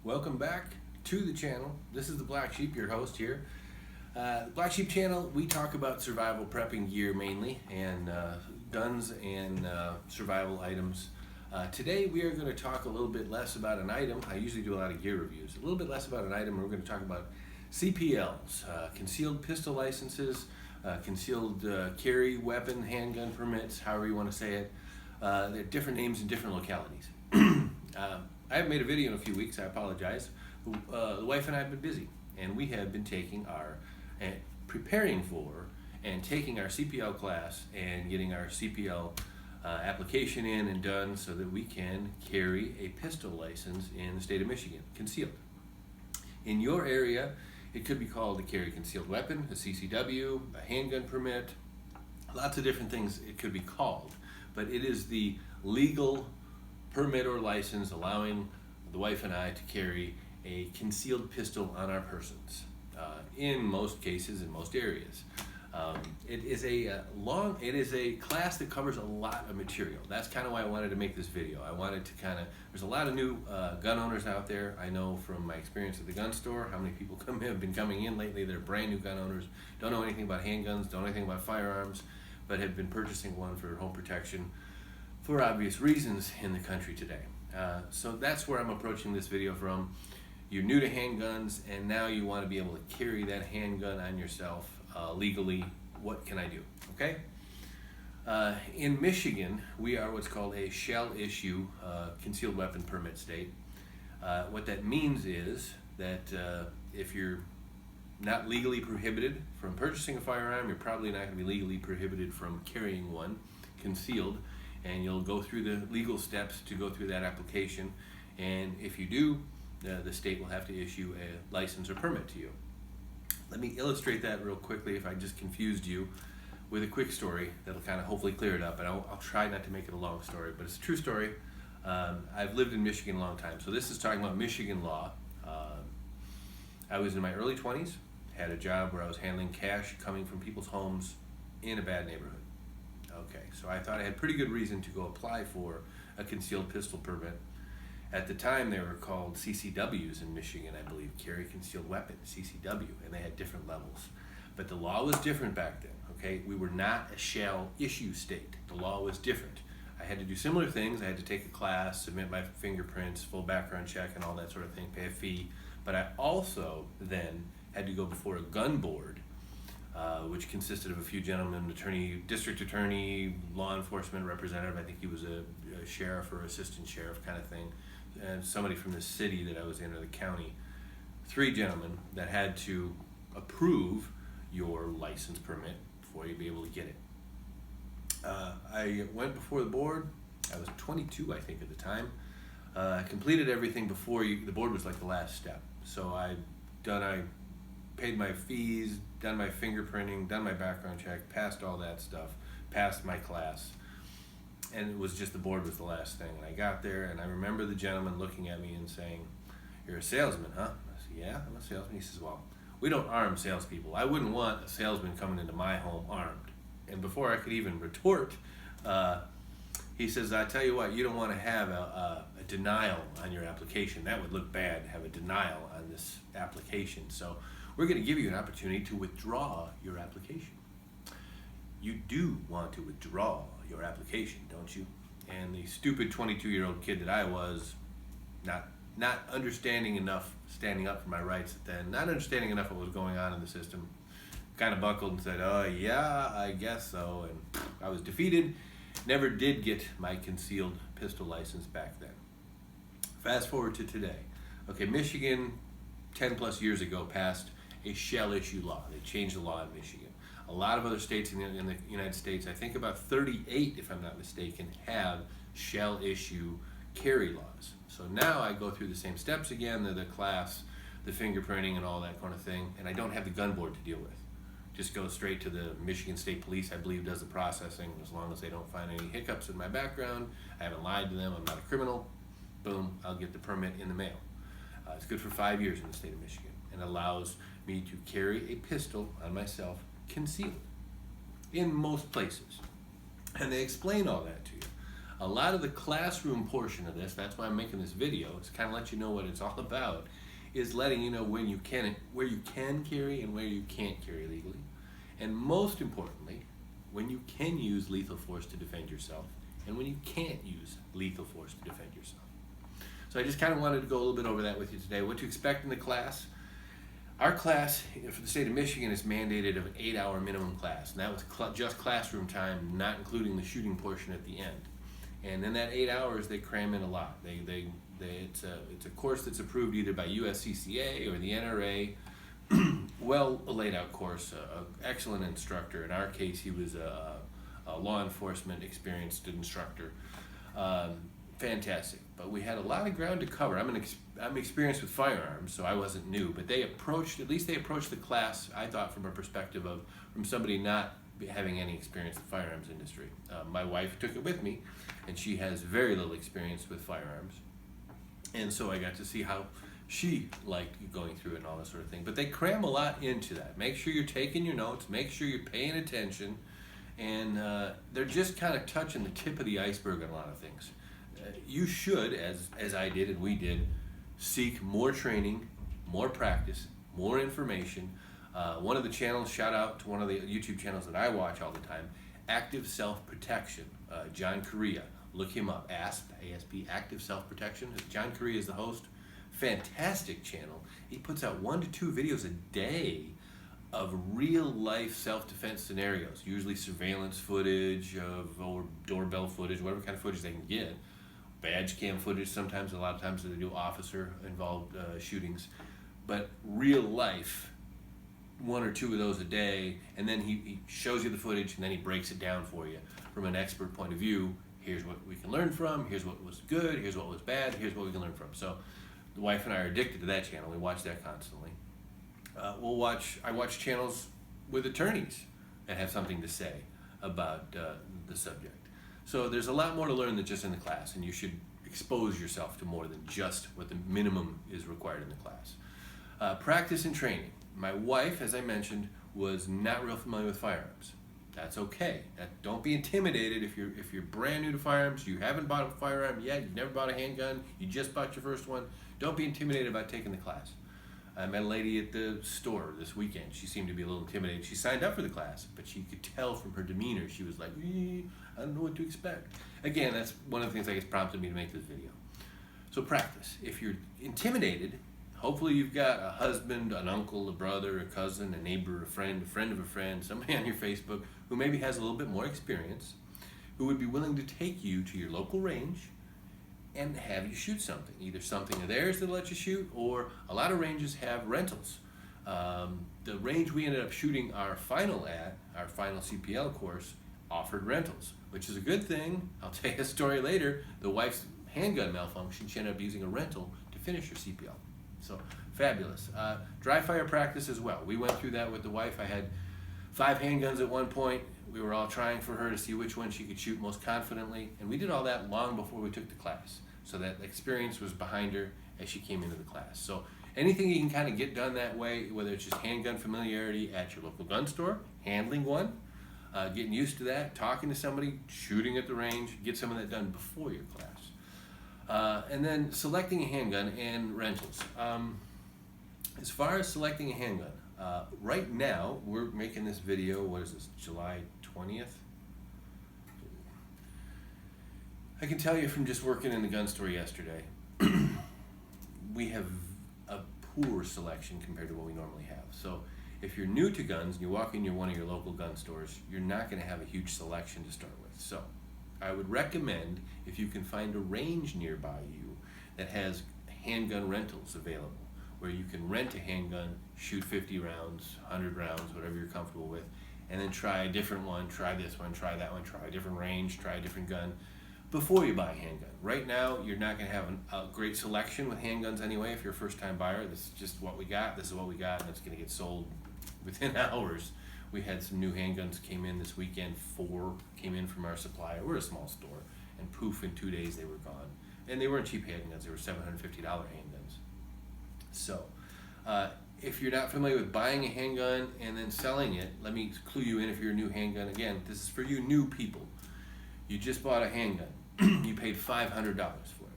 Welcome back to the channel. This is the Black Sheep, your host here. The Black Sheep channel, we talk about survival prepping gear mainly, and guns and survival items. Today we are going to talk a little bit less about an item. I usually do a lot of gear reviews. A little bit less about an item, and we're going to talk about CPLs, concealed pistol licenses, concealed carry weapon, handgun permits, however you want to say it. They're different names in different localities. I haven't made a video in a few weeks, I apologize. The wife and I have been busy, and we have been taking preparing for and taking our CPL class and getting our CPL application in and done so that we can carry a pistol license in the state of Michigan, concealed. In your area, it could be called a carry concealed weapon, a CCW, a handgun permit, lots of different things it could be called, but it is the legal permit or license allowing the wife and I to carry a concealed pistol on our persons. In most cases, in most areas, it is a class that covers a lot of material. That's kind of why I wanted to make this video. I wanted to there's a lot of new gun owners out there. I know from my experience at the gun store how many people have been coming in lately. They're brand new gun owners, don't know anything about handguns, don't know anything about firearms, but have been purchasing one for home protection for obvious reasons in the country today. So that's where I'm approaching this video from. You're new to handguns, and now you want to be able to carry that handgun on yourself legally. What can I do? Okay? In Michigan, we are what's called a shell issue concealed weapon permit state. What that means is that if you're not legally prohibited from purchasing a firearm, you're probably not going to be legally prohibited from carrying one concealed, and you'll go through the legal steps to go through that application, and if you do, the state will have to issue a license or permit to you. Let me illustrate that real quickly if I just confused you with a quick story that'll kind of hopefully clear it up, and I'll try not to make it a long story, but it's a true story. I've lived in Michigan a long time, so this is talking about Michigan law. I was in my early 20s, had a job where I was handling cash coming from people's homes in a bad neighborhood. Okay, so I thought I had pretty good reason to go apply for a concealed pistol permit. At the time, they were called CCWs in Michigan, I believe, carry concealed weapon, CCW, and they had different levels. But the law was different back then, okay? We were not a shell issue state. The law was different. I had to do similar things. I had to take a class, submit my fingerprints, full background check, and all that sort of thing, pay a fee. But I also then had to go before a gun board, which consisted of a few gentlemen, district attorney, law enforcement representative, I think he was a sheriff or assistant sheriff kind of thing, and somebody from the city that I was in, or the county. 3 gentlemen that had to approve your license permit before you'd be able to get it. I went before the board. I was 22, I think, at the time. I completed everything before the board was like the last step. So I paid my fees, done my fingerprinting, done my background check, passed all that stuff, passed my class, and it was just the board was the last thing. And I got there, and I remember the gentleman looking at me and saying, "You're a salesman, huh?" I said, "Yeah, I'm a salesman." He says, "Well, we don't arm salespeople. I wouldn't want a salesman coming into my home armed." And before I could even retort, he says, "I tell you what, you don't want to have a denial on your application. That would look bad to have a denial on this application. So we're going to give you an opportunity to withdraw your application." You do want to withdraw your application, don't you? And the stupid 22-year-old kid that I was, not understanding enough, standing up for my rights then, not understanding enough what was going on in the system, kind of buckled and said, "Oh yeah, I guess so," and I was defeated. Never did get my concealed pistol license back then. Fast forward to today. Okay, Michigan 10 plus years ago passed a shell issue law. They changed the law in Michigan. A lot of other states in the United States, I think about 38 if I'm not mistaken, have shell issue carry laws. So now I go through the same steps again, the class, the fingerprinting and all that kind of thing, and I don't have the gun board to deal with. Just go straight to the Michigan State Police, I believe, does the processing. As long as they don't find any hiccups in my background, I haven't lied to them, I'm not a criminal, boom, I'll get the permit in the mail. It's good for 5 years in the state of Michigan and allows me to carry a pistol on myself concealed in most places. And they explain all that to you. A lot of the classroom portion of this, that's why I'm making this video, is kind of let you know what it's all about, is letting you know where you can carry and where you can't carry legally. And most importantly, when you can use lethal force to defend yourself and when you can't use lethal force to defend yourself. So I just kind of wanted to go a little bit over that with you today. What to expect in the class. Our class for the state of Michigan is mandated of an 8-hour minimum class, and that was just classroom time, not including the shooting portion at the end. And in that 8 hours, they cram in a lot. It's a course that's approved either by USCCA or the NRA. Well laid out course, excellent instructor. In our case, he was a law enforcement experienced instructor. Fantastic. But we had a lot of ground to cover. I'm experienced with firearms, so I wasn't new. But they approached the class, I thought, from a perspective of from somebody not having any experience in the firearms industry. My wife took it with me, and she has very little experience with firearms. And so I got to see how she liked going through it and all that sort of thing. But they cram a lot into that. Make sure you're taking your notes. Make sure you're paying attention. And they're just kind of touching the tip of the iceberg on a lot of things. You should, as I did and we did, seek more training, more practice, more information. One of the channels, shout out to one of the YouTube channels that I watch all the time, Active Self-Protection, John Correa. Look him up, ASP, Active Self-Protection. John Correa is the host. Fantastic channel. He puts out 1 to 2 videos a day of real-life self-defense scenarios, usually surveillance footage or doorbell footage, whatever kind of footage they can get. Badge cam footage, sometimes, a lot of times they do officer-involved shootings. But real life, 1 or 2 of those a day, and then he shows you the footage, and then he breaks it down for you from an expert point of view. Here's what we can learn from, here's what was good, here's what was bad, here's what we can learn from. So the wife and I are addicted to that channel. We watch that constantly. I watch channels with attorneys that have something to say about the subject. So there's a lot more to learn than just in the class, and you should expose yourself to more than just what the minimum is required in the class. Practice and training. My wife, as I mentioned, was not real familiar with firearms. That's okay. Don't be intimidated if you're brand new to firearms, you haven't bought a firearm yet, you've never bought a handgun, you just bought your first one. Don't be intimidated about taking the class. I met a lady at the store this weekend. She seemed to be a little intimidated. She signed up for the class, but she could tell from her demeanor, she was like, I don't know what to expect. Again, that's one of the things I guess prompted me to make this video. So practice. If you're intimidated, hopefully you've got a husband, an uncle, a brother, a cousin, a neighbor, a friend of a friend, somebody on your Facebook who maybe has a little bit more experience, who would be willing to take you to your local range and have you shoot something. Either something of theirs that'll let you shoot, or a lot of ranges have rentals. The range we ended up shooting our final CPL course, offered rentals, which is a good thing. I'll tell you a story later. The wife's handgun malfunction, she ended up using a rental to finish her CPL. So fabulous. Dry fire practice as well. We went through that with the wife. I had 5 handguns at one point. We were all trying for her to see which one she could shoot most confidently, and we did all that long before we took the class. So that experience was behind her as she came into the class. So anything you can kind of get done that way, whether it's just handgun familiarity at your local gun store, handling one, getting used to that, talking to somebody, shooting at the range, get some of that done before your class. And then selecting a handgun and rentals. As far as selecting a handgun, right now we're making this video, what is this, July 20th? I can tell you from just working in the gun store yesterday, we have a poor selection compared to what we normally have. So if you're new to guns and you walk into one of your local gun stores, you're not going to have a huge selection to start with. So I would recommend, if you can find a range nearby you that has handgun rentals available, where you can rent a handgun, shoot 50 rounds, 100 rounds, whatever you're comfortable with, and then try a different one, try this one, try that one, try a different range, try a different gun, before you buy a handgun. Right now, you're not going to have a great selection with handguns anyway. If you're a first-time buyer, this is just what we got, this is what we got, and it's going to get sold within hours. We had some new handguns came in this weekend, 4 came in from our supplier. We're a small store, and poof, in 2 days they were gone. And they weren't cheap handguns, they were $750 handguns. So, if you're not familiar with buying a handgun and then selling it, let me clue you in if you're a new handgun. Again, this is for you new people. You just bought a handgun. you paid $500 for it.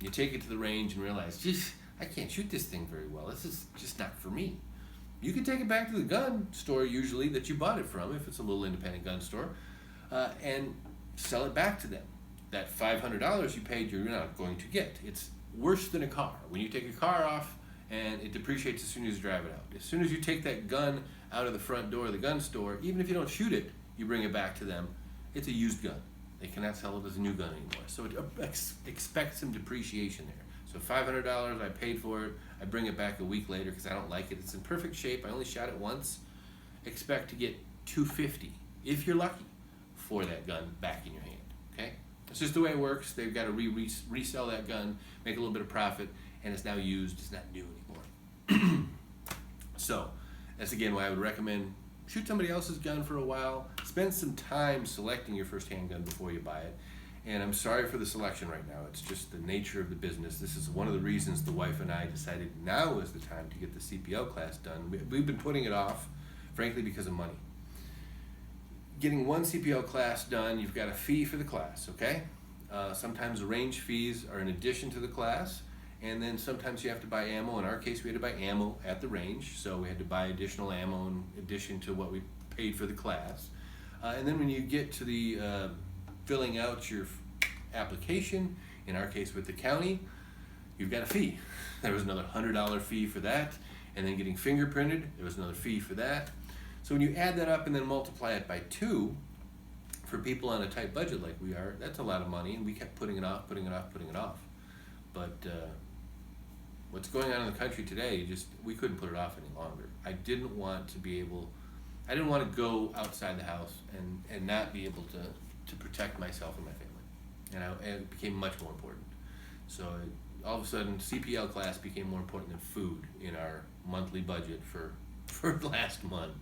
You take it to the range and realize, geez, I can't shoot this thing very well. This is just not for me. You can take it back to the gun store usually that you bought it from, if it's a little independent gun store, and sell it back to them. That $500 you paid, you're not going to get. It's worse than a car. When you take a car off and it depreciates as soon as you drive it out. As soon as you take that gun out of the front door of the gun store, even if you don't shoot it, you bring it back to them, it's a used gun. They cannot sell it as a new gun anymore. So it expects some depreciation there. So $500, I paid for it, I bring it back a week later because I don't like it. It's in perfect shape, I only shot it once. Expect to get $250, if you're lucky, for that gun back in your hand, okay? It's just the way it works. They've got to resell that gun, make a little bit of profit, and it's now used, it's not new anymore. So, that's again why I would recommend shoot somebody else's gun for a while, spend some time selecting your first handgun before you buy it. And I'm sorry for the selection right now. It's just the nature of the business. This is one of the reasons the wife and I decided now is the time to get the CPL class done. We've been putting it off, frankly, because of money. Getting one CPL class done, you've got a fee for the class, okay? Sometimes range fees are in addition to the class, and then sometimes you have to buy ammo. In our case, we had to buy ammo at the range, so we had to buy additional ammo in addition to what we paid for the class. And then when you get to the filling out your application, in our case with the county, you've got a fee. There was another $100 fee for that, and then getting fingerprinted, there was another fee for that. So when you add that up and then multiply it by 2, for people on a tight budget like we are, that's a lot of money, and we kept putting it off. But what's going on in the country today, we couldn't put it off any longer. I didn't want to go outside the house and not be able to protect myself and my family. And it became much more important. So all of a sudden, CPL class became more important than food in our monthly budget for last month.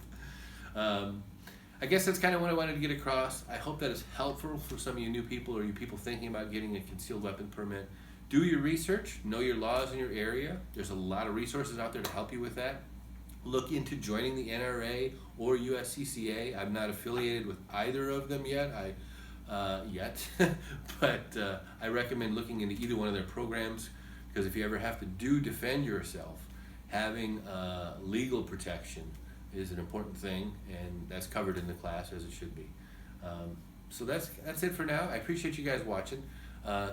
I guess that's kind of what I wanted to get across. I hope that is helpful for some of you new people or you people thinking about getting a concealed weapon permit. Do your research, know your laws in your area. There's a lot of resources out there to help you with that. Look into joining the NRA or USCCA. I'm not affiliated with either of them yet. But I recommend looking into either one of their programs, because if you ever have to defend yourself, having legal protection is an important thing, and that's covered in the class as it should be. So that's it for now. I appreciate you guys watching.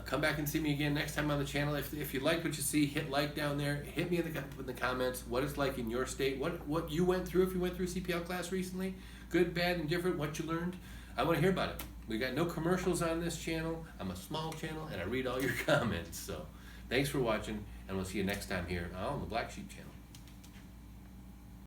Come back and see me again next time on the channel. If you like what you see, hit like down there. Hit me in the comments what it's like in your state, what you went through, if you went through a CPL class recently, good, bad, and different, what you learned. I want to hear about it. We got no commercials on this channel. I'm a small channel, and I read all your comments. So thanks for watching, and we'll see you next time here on the Black Sheep channel.